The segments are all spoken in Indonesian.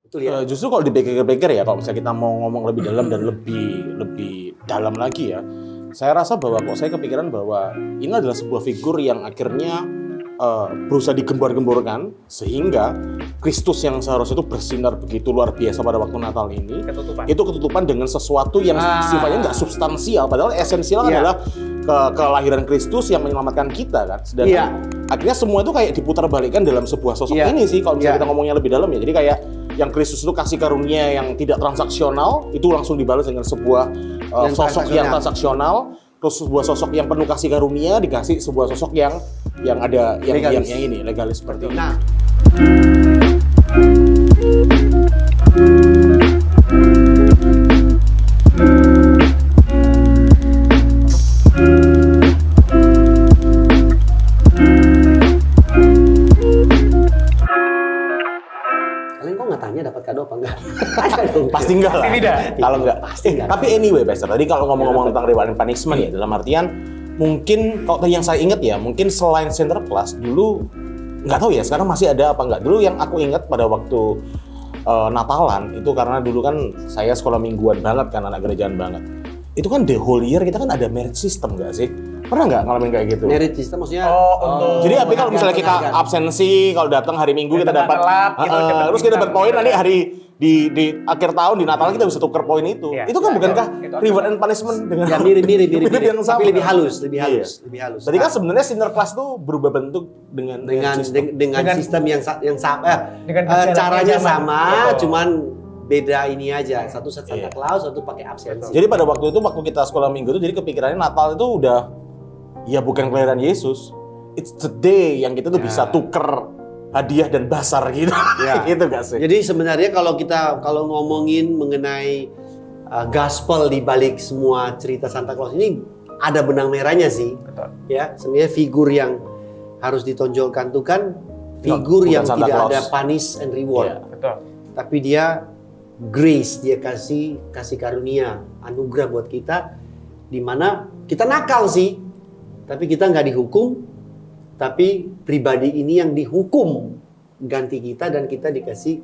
Betul ya? Justru kalau dipikir-pikir ya, kalau misalnya kita mau ngomong lebih dalam dan lebih dalam lagi ya, saya rasa bahwa kok saya kepikiran bahwa ini adalah sebuah figur yang akhirnya berusaha digembar-gemborkan sehingga Kristus yang seharusnya itu bersinar begitu luar biasa pada waktu Natal ini itu ketutupan dengan sesuatu yang sifatnya nggak substansial, padahal esensial adalah kelahiran Kristus yang menyelamatkan kita kan. Sedangkan akhirnya semua itu kayak diputarbalikkan dalam sebuah sosok ini sih kalau misalnya kita ngomongnya lebih dalam ya. Jadi kayak yang Kristus itu kasih karunia yang tidak transaksional itu langsung dibalas dengan sebuah sosok yang transaksional. Terus sebuah sosok yang penuh kasih karunia dikasih sebuah sosok yang ada yang ini legalis seperti ini. Nah, kalian kok nggak tanya dapat kado apa enggak? Pasti enggak lah. Kalau enggak. Pasti enggak. Tapi anyway, Pastor, tadi kalau ngomong-ngomong tentang reward and punishment ya, dalam artian mungkin kalau tadi yang saya ingat ya, mungkin selain Sinterklas dulu nggak tahu ya, sekarang masih ada apa enggak. Dulu yang aku ingat pada waktu Natalan itu karena dulu kan saya sekolah mingguan banget kan, anak gerejaan banget. Itu kan the whole year kita kan ada merit system nggak sih? Pernah nggak ngalamin kayak gitu? Merit system maksudnya Jadi kalau misalnya kita absensi, kalau datang hari Minggu kita dapat terus kita dapat poin, nanti hari di akhir tahun di Natal kita bisa tuker poin itu. Itu kan bukankah reward and punishment dengan ya mirip yang sama? tapi lebih halus. Berarti kan sebenarnya Sinterklas tuh berubah bentuk dengan sistem yang sama, caranya sama, cuman beda ini aja. Satu Santa Claus, satu pakai absensi. Jadi pada waktu itu, waktu kita sekolah minggu itu, jadi kepikirannya Natal itu udah, ya bukan kelahiran Yesus. It's the day yang kita tuh bisa tuker hadiah dan basar gitu. Gitu gak sih? Jadi sebenarnya kalau ngomongin mengenai gospel di balik semua cerita Santa Claus ini, ada benang merahnya sih. Betul. Ya, sebenarnya figur yang harus ditonjolkan tuh kan figur yang Santa tidak Claus. Ada punish and reward. Betul. Tapi dia grace, dia kasih karunia, anugerah buat kita, di mana kita nakal sih, tapi kita nggak dihukum, tapi pribadi ini yang dihukum ganti kita, dan kita dikasih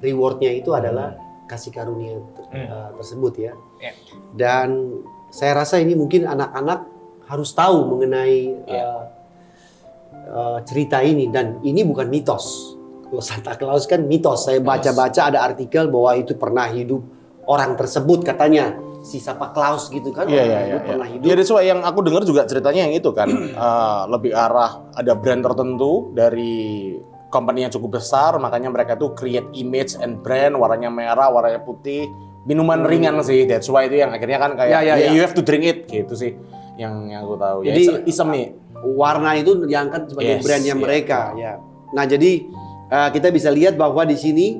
rewardnya itu adalah kasih karunia tersebut ya. Dan saya rasa ini mungkin anak-anak harus tahu mengenai cerita ini, dan ini bukan mitos. Kalau Santa Claus kan mitos. Saya baca-baca ada artikel bahwa itu pernah hidup orang tersebut katanya. Si Santa Claus gitu kan. Pernah hidup. Ya, that's why yang aku dengar juga ceritanya yang itu kan. Lebih arah ada brand tertentu dari company yang cukup besar. Makanya mereka tuh create image and brand. Warnanya merah, warnanya putih. Minuman ringan sih. That's why itu yang akhirnya kan kayak you have to drink it gitu sih. Yang aku tahu. Jadi isem nih. Warna itu diangkat sebagai brandnya mereka. Ya. Nah jadi kita bisa lihat bahwa di sini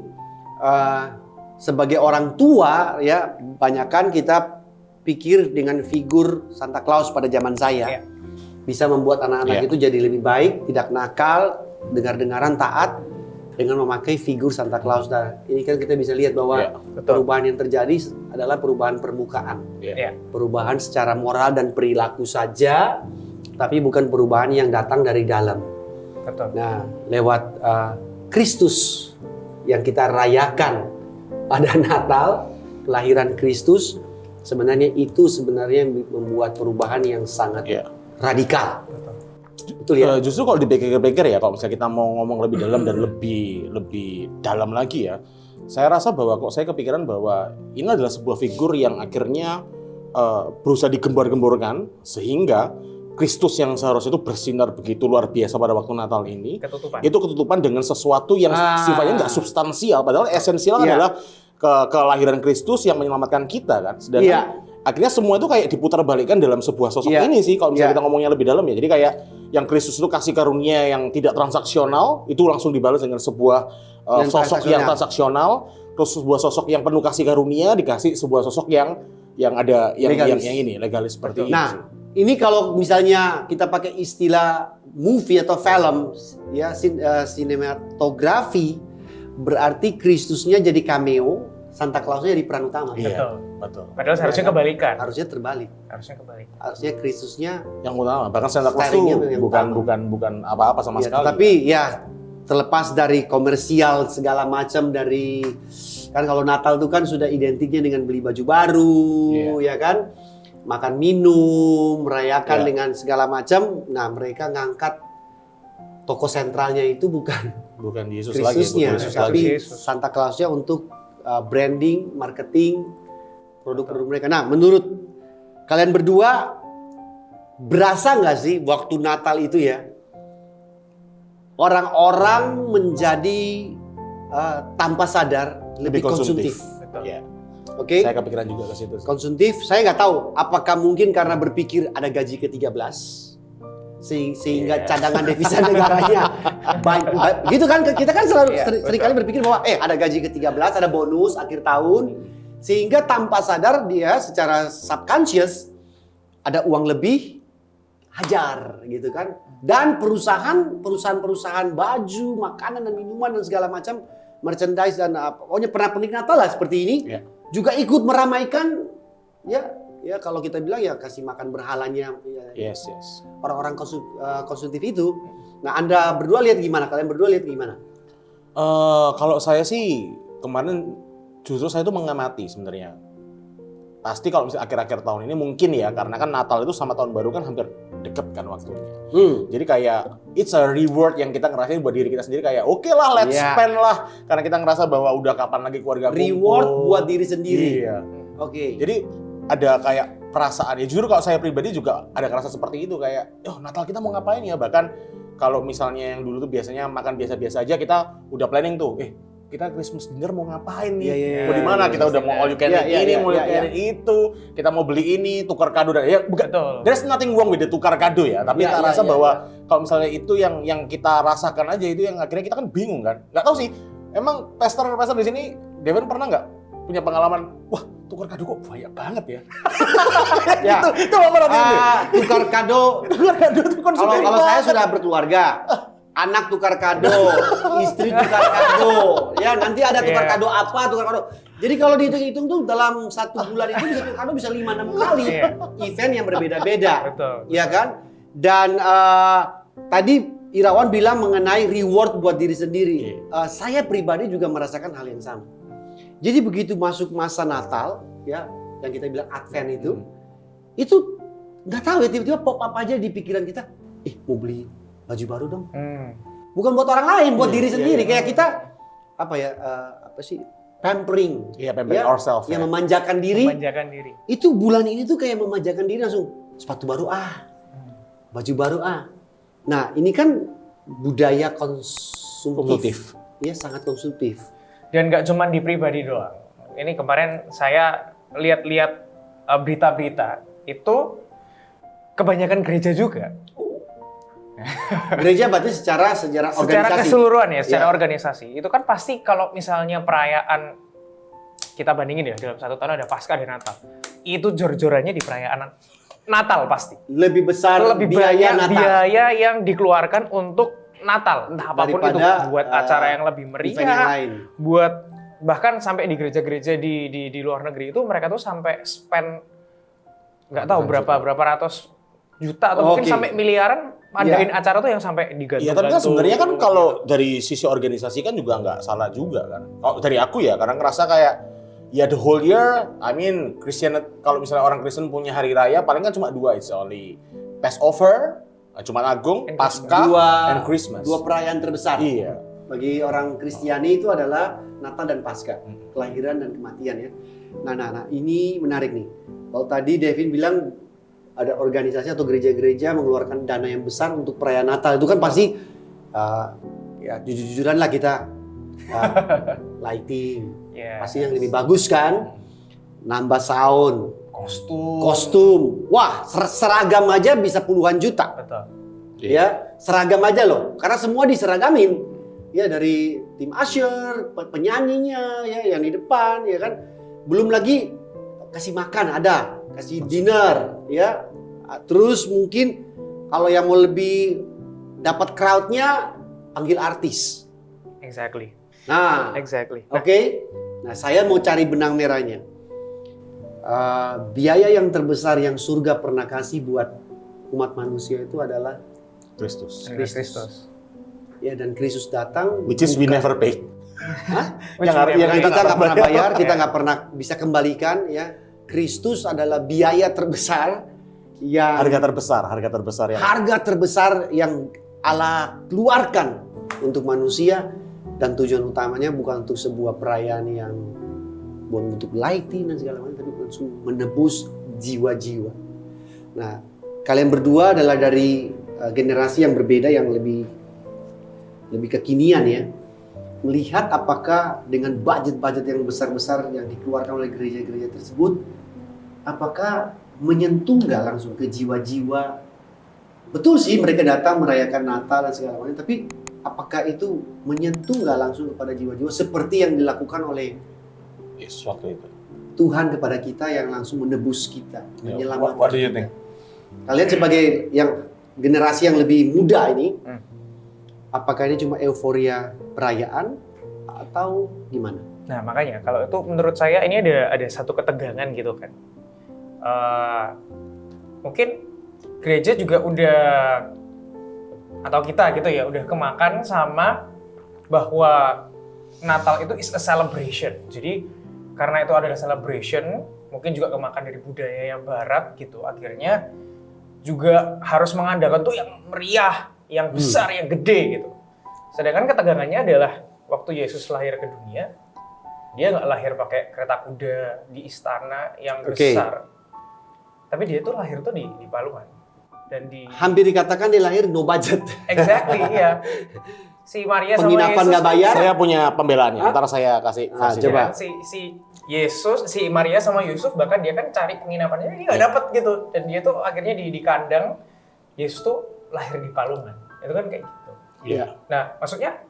sebagai orang tua ya, banyakkan kita pikir dengan figur Santa Claus pada zaman saya bisa membuat anak-anak itu jadi lebih baik, tidak nakal, dengar-dengaran, taat dengan memakai figur Santa Claus. Nah, ini kan kita bisa lihat bahwa perubahan yang terjadi adalah perubahan permukaan, perubahan secara moral dan perilaku saja, tapi bukan perubahan yang datang dari dalam. Nah, lewat Kristus yang kita rayakan pada Natal, kelahiran Kristus, sebenarnya yang membuat perubahan yang sangat radikal. Betul ya? Justru kalau dipikir-pikir ya, kalau misalnya kita mau ngomong lebih dalam dan lebih dalam lagi ya, saya rasa bahwa kok saya kepikiran bahwa ini adalah sebuah figur yang akhirnya berusaha digembar-gemborkan sehingga Kristus yang seharusnya itu bersinar begitu luar biasa pada waktu Natal ini itu ketutupan dengan sesuatu yang sifatnya nggak substansial, padahal esensial adalah kelahiran Kristus yang menyelamatkan kita kan. Sedangkan akhirnya semua itu kayak diputarbalikkan dalam sebuah sosok ini sih kalau misalnya kita ngomongnya lebih dalam ya. Jadi kayak yang Kristus itu kasih karunia yang tidak transaksional itu langsung dibalas dengan sebuah sosok yang transaksional, terus sebuah sosok yang penuh kasih karunia dikasih sebuah sosok yang ada yang ini legalis seperti ini. Ini kalau misalnya kita pakai istilah movie atau film, ya sinematografi, berarti Kristusnya jadi cameo, Santa Clausnya jadi peran utama. Betul. Padahal seharusnya kebalikan. Harusnya terbalik. Harusnya Kristusnya yang utama. Bahkan Santa Claus itu bukan apa-apa sama sekali. Tapi ya terlepas dari komersial segala macam, dari kan kalau Natal itu kan sudah identiknya dengan beli baju baru, ya kan, makan minum, merayakan dengan segala macam. Nah, mereka ngangkat tokoh sentralnya itu bukan Yesus lagi, Kristusnya, bukan Yesus tapi lagi. Santa Clausnya untuk branding, marketing produk-produk mereka. Nah, menurut kalian berdua, berasa nggak sih waktu Natal itu ya, orang-orang menjadi tanpa sadar lebih konsumtif. Ya. Oke? Saya kepikiran juga ke situ. Konsumtif, saya nggak tahu apakah mungkin karena berpikir ada gaji ke-13 sehingga cadangan devisa negaranya gitu kan, kita kan selalu seringkali berpikir bahwa ada gaji ke-13, ada bonus akhir tahun, sehingga tanpa sadar dia secara subconscious ada uang lebih, hajar gitu kan. Dan perusahaan-perusahaan baju, makanan dan minuman dan segala macam merchandise dan pokoknya pernak-pernik Natal lah seperti ini juga ikut meramaikan ya kalau kita bilang ya kasih makan berhalanya orang-orang konsumtif itu. Nah, Anda berdua lihat gimana? Kalian berdua lihat gimana? Kalau saya sih kemarin justru saya tuh mengamati sebenarnya. Pasti kalau misalnya akhir-akhir tahun ini mungkin ya, karena kan Natal itu sama tahun baru kan hampir deket kan waktunya. Jadi kayak it's a reward yang kita ngerasain buat diri kita sendiri, kayak oke lah, let's spend lah, karena kita ngerasa bahwa udah kapan lagi keluarga kumpul. Reward buat diri sendiri. Iya. Oke. Jadi ada kayak perasaan ya, jujur kalau saya pribadi juga ada kerasa seperti itu, kayak Natal kita mau ngapain ya. Bahkan kalau misalnya yang dulu tuh biasanya makan biasa-biasa aja, kita udah planning tuh kita Christmas dinner mau ngapain nih? Mau di mana? Kita udah mau all you can eat ini, mau all you can eat itu. Kita mau beli ini, tukar kado dan there's nothing wrong with the tukar kado ya. Tapi kita rasa bahwa kalau misalnya itu yang kita rasakan aja, itu yang akhirnya kita kan bingung kan. Nggak tahu sih. Emang pastor di sini, Devin pernah nggak punya pengalaman? Wah, tukar kado kok banyak banget ya. Itu apa berarti? Tukar kado itu konsumsi. Kalau saya sudah berkeluarga, anak tukar kado, istri tukar kado, ya nanti ada tukar kado apa, tukar kado. Jadi kalau dihitung-hitung tuh dalam 1 bulan itu bisa tukar kado bisa 5-6 kali event yang berbeda-beda, ya kan? Dan tadi Irawan bilang mengenai reward buat diri sendiri. Saya pribadi juga merasakan hal yang sama. Jadi begitu masuk masa Natal, ya, yang kita bilang Advent itu nggak tahu ya, tiba-tiba pop up aja di pikiran kita, mau beli baju baru dong. Bukan buat orang lain, buat diri sendiri. Kayak kita pampering. Pampering ourselves. Yang memanjakan diri. Itu bulan ini tuh kayak memanjakan diri, langsung sepatu baru baju baru Nah, ini kan budaya konsumtif. Iya, sangat konsumtif. Dan nggak cuma di pribadi doang. Ini kemarin saya lihat-lihat berita-berita itu kebanyakan gereja juga. Gereja berarti secara organisasi. Secara keseluruhan ya, secara organisasi. Itu kan pasti kalau misalnya perayaan, kita bandingin ya, dalam 1 tahun ada Paskah dan Natal. Itu jor-jorannya di perayaan Natal pasti. Lebih besar biaya yang dikeluarkan untuk Natal. Entah apapun itu, buat acara yang lebih meriah, buat bahkan sampai di gereja-gereja di luar negeri itu mereka tuh sampai spend nggak tahu berapa ratus juta atau mungkin sampai miliaran adain acara tuh yang sampai digantung. Iya, tapi kan sebenarnya kan kalau dari sisi organisasi kan juga nggak salah juga kan. Kalau dari aku ya, karena ngerasa kayak the whole year, Christian, kalau misalnya orang Kristen punya hari raya paling kan cuma 2, it's only Passover, Jumat Agung, Paskah, dan Christmas. 2 perayaan terbesar. Iya. Bagi orang Kristiani itu adalah Natal dan Paskah, kelahiran dan kematian ya. Nah, ini menarik nih. Kalau tadi Devin bilang ada organisasi atau gereja-gereja mengeluarkan dana yang besar untuk perayaan Natal, itu kan pasti jujur-jujuran lah kita lighting, pasti yang lebih bagus kan, nambah sound, kostum, wah seragam aja bisa puluhan juta. Betul. Ya, seragam aja loh, karena semua diseragamin. Ya, dari tim usher, penyanyinya ya yang di depan ya kan. Belum lagi kasih makan ada, kasih dinner ya. Terus mungkin kalau yang mau lebih dapat crowd-nya panggil artis. Exactly. Nah, Oke. Nah, saya mau cari benang merahnya. Biaya yang terbesar yang surga pernah kasih buat umat manusia itu adalah Kristus. ya, dan Kristus datang. Which is we never pay. Hah? Yang Kita nggak pernah bayar, kita nggak pernah bisa kembalikan. Ya, Kristus adalah biaya terbesar yang harga terbesar yang Allah keluarkan untuk manusia, dan tujuan utamanya bukan untuk sebuah perayaan yang bukan untuk lighting dan segala macam, tapi untuk menebus jiwa-jiwa. Nah, kalian berdua adalah dari generasi yang berbeda, yang lebih kekinian ya. Melihat apakah dengan budget-budget yang besar-besar yang dikeluarkan oleh gereja-gereja tersebut, apakah menyentuh nggak langsung ke jiwa-jiwa? Betul sih mereka datang merayakan Natal dan segala macam, tapi apakah itu menyentuh nggak langsung kepada jiwa-jiwa seperti yang dilakukan oleh Yesus waktu itu? Tuhan kepada kita, yang langsung menebus kita, menyelamatkan. What do you think? Kalian sebagai yang generasi yang lebih muda ini, apakah ini cuma euforia perayaan atau gimana? Nah makanya kalau itu menurut saya ini ada satu ketegangan gitu kan. Mungkin gereja juga udah, atau kita gitu ya, udah kemakan sama bahwa Natal itu is a celebration. Jadi karena itu adalah celebration, mungkin juga kemakan dari budaya yang barat gitu. Akhirnya juga harus mengandalkan tuh yang meriah, yang besar, yang gede gitu. Sedangkan ketegangannya adalah waktu Yesus lahir ke dunia, dia nggak lahir pakai kereta kuda di istana yang besar. Tapi dia tuh lahir tuh di palungan. Dan hampir dikatakan dia lahir no budget. Exactly, iya. Si Maria sama penginapan Yesus nggak bayar. Saya punya pembelaannya. Ntar saya kasih. Coba. Si Yesus, si Maria sama Yusuf bahkan dia kan cari penginapannya, dia nggak dapat gitu. Dan dia tuh akhirnya di kandang. Yesus tuh lahir di palungan. Itu kan kayak gitu. Iya. Nah, maksudnya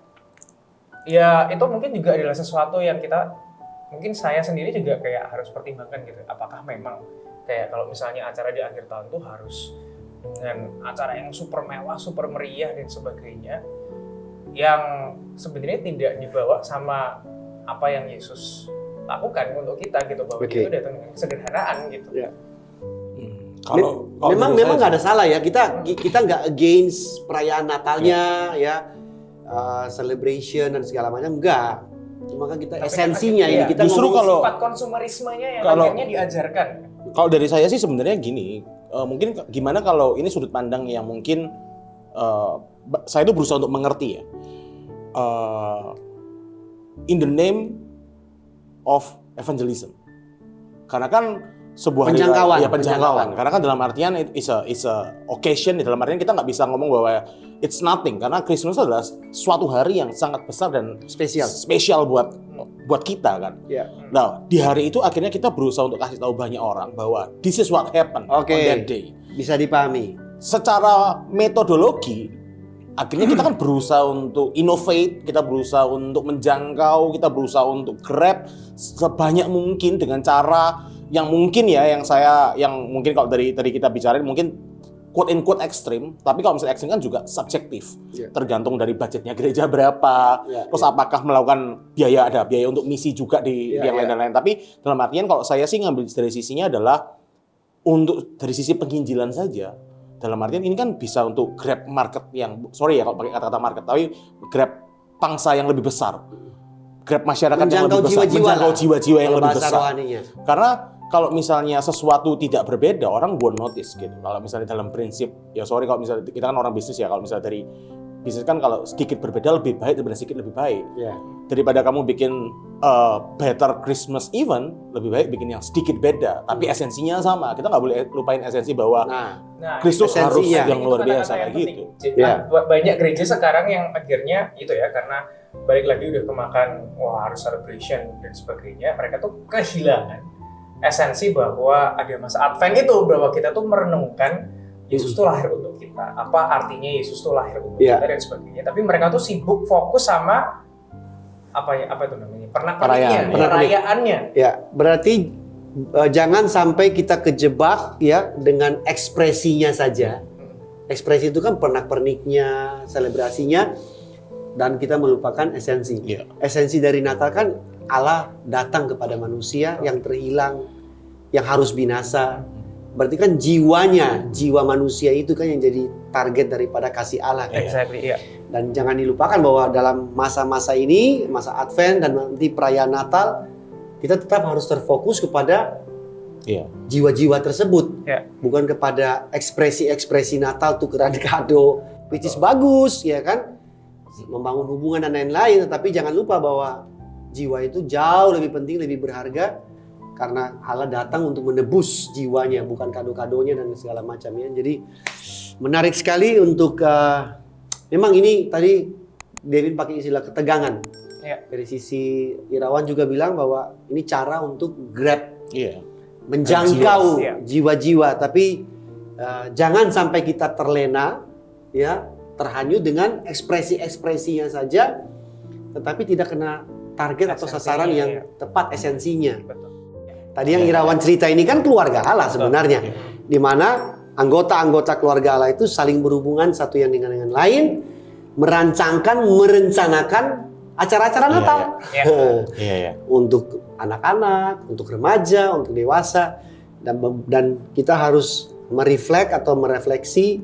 ya itu mungkin juga adalah sesuatu yang mungkin saya sendiri juga kayak harus pertimbangkan gitu. Apakah memang kayak kalau misalnya acara di akhir tahun tuh harus dengan acara yang super mewah, super meriah dan sebagainya, yang sebenarnya tidak dibawa sama apa yang Yesus lakukan untuk kita gitu, bahwa dia itu datang dengan kesederhanaan gitu. Ya. Kalau memang nggak ada salah ya, kita nggak against perayaan Natalnya ya, celebration dan segala macam, enggak. Cuma kan kita tapi esensinya kan, ini kita justru kalau sifat konsumerismenya yang akhirnya diajarkan. Kalau dari saya sih sebenarnya gini, mungkin gimana kalau ini sudut pandang yang mungkin saya itu berusaha untuk mengerti ya, in the name of evangelism, karena kan sebuah penjangkauan. Karena kan dalam artian it's a occasion, dalam artian kita nggak bisa ngomong bahwa it's nothing, karena Christmas adalah suatu hari yang sangat besar dan spesial buat kita kan. Yeah. Nah, di hari itu akhirnya kita berusaha untuk kasih tahu banyak orang bahwa this is what happened on that day. Bisa dipahami. Secara metodologi, akhirnya kita kan berusaha untuk innovate, kita berusaha untuk menjangkau, kita berusaha untuk grab sebanyak mungkin dengan cara yang mungkin ya, yang mungkin kalau dari kita bicarain mungkin quote in quote ekstrim, tapi kalau misalnya ekstrim kan juga subjektif, tergantung dari budgetnya gereja berapa, terus apakah melakukan ada biaya untuk misi juga di yang lain-lain. Tapi dalam artian kalau saya sih ngambil dari sisinya adalah untuk dari sisi penginjilan saja. Dalam artian ini kan bisa untuk grab market yang, sorry ya kalau pakai kata-kata market, tapi grab pangsa yang lebih besar, grab masyarakat yang lebih besar, menjangkau jiwa-jiwa yang lebih besar. Rohaninya. Karena kalau misalnya sesuatu tidak berbeda, orang won't notice gitu. Kalau misalnya dalam prinsip, ya sorry kalau misalnya kita kan orang bisnis ya, kalau misalnya dari bisnis kan kalau sedikit berbeda lebih baik daripada sedikit lebih baik. Yeah. Daripada kamu bikin better Christmas event, lebih baik bikin yang sedikit beda, tapi esensinya sama. Kita nggak boleh lupain esensi bahwa Kristus harus yang luar biasa kayak gitu. Banyak gereja sekarang yang akhirnya itu ya, karena balik lagi udah kemakan harus celebration dan sebagainya, mereka tuh kehilangan esensi bahwa ada masa Advent itu, bahwa kita tuh merenungkan Yesus tuh lahir untuk kita, apa artinya Yesus tuh lahir untuk kita dan sebagainya. Tapi mereka tuh sibuk fokus sama apa itu namanya, perayaannya. Ya, berarti jangan sampai kita kejebak ya dengan ekspresinya saja. Ekspresi itu kan pernak-perniknya, selebrasinya, dan kita melupakan esensi. Esensi dari Natal kan Allah datang kepada manusia yang terhilang, yang harus binasa, berarti kan jiwa manusia itu kan yang jadi target daripada kasih Allah. Exactly, iya. Dan jangan dilupakan bahwa dalam masa-masa ini, masa Advent dan nanti perayaan Natal, kita tetap harus terfokus kepada jiwa-jiwa tersebut, bukan kepada ekspresi-ekspresi Natal, tukeran kado, which is bagus, ya kan, membangun hubungan dan lain-lain. Tetapi jangan lupa bahwa jiwa itu jauh lebih penting, lebih berharga, karena Allah datang untuk menebus jiwanya, bukan kado-kadonya dan segala macamnya. Jadi menarik sekali untuk memang ini tadi David pakai istilah ketegangan. Dari sisi Irawan juga bilang bahwa ini cara untuk grab, menjangkau jiwa-jiwa. Tapi jangan sampai kita terlena, ya, terhanyut dengan ekspresi-ekspresinya saja, tetapi tidak kena target atau sasaran yang tepat, esensinya. Tadi yang Irawan cerita ini kan keluarga Allah sebenarnya, di mana anggota-anggota keluarga Allah itu saling berhubungan satu yang dengan lain, merencanakan acara-acara Natal. Untuk anak-anak, untuk remaja, untuk dewasa, dan kita harus merefleksi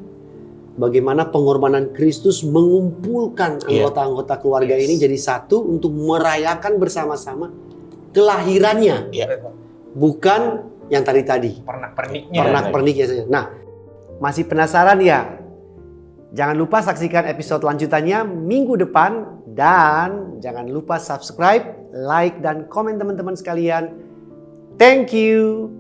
bagaimana pengorbanan Kristus mengumpulkan anggota-anggota keluarga ini jadi satu untuk merayakan bersama-sama kelahirannya, bukan yang tadi-tadi. Pernak-perniknya saja. Nah, masih penasaran ya? Jangan lupa saksikan episode lanjutannya minggu depan, dan jangan lupa subscribe, like, dan komen teman-teman sekalian. Thank you.